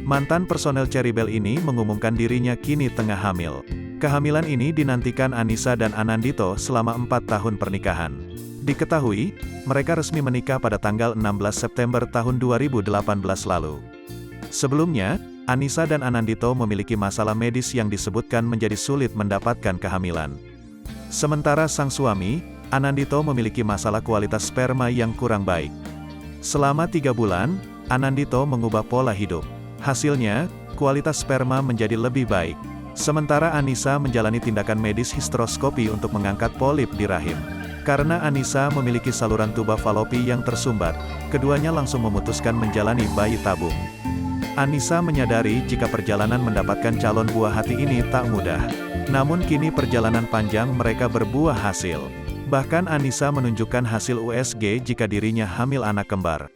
Mantan personel Cherry Belle ini mengumumkan dirinya kini tengah hamil. Kehamilan ini dinantikan Annisa dan Anandito selama 4 tahun pernikahan. Diketahui, mereka resmi menikah pada tanggal 16 September tahun 2018 lalu. Sebelumnya, Annisa dan Anandito memiliki masalah medis yang disebutkan menjadi sulit mendapatkan kehamilan. Sementara sang suami, Anandito memiliki masalah kualitas sperma yang kurang baik. Selama 3 bulan, Anandito mengubah pola hidup. Hasilnya, kualitas sperma menjadi lebih baik. Sementara Annisa menjalani tindakan medis hysteroscopy untuk mengangkat polip di rahim. Karena Annisa memiliki saluran tuba falopi yang tersumbat, keduanya langsung memutuskan menjalani bayi tabung. Annisa menyadari jika perjalanan mendapatkan calon buah hati ini tak mudah. Namun kini perjalanan panjang mereka berbuah hasil. Bahkan Annisa menunjukkan hasil USG jika dirinya hamil anak kembar.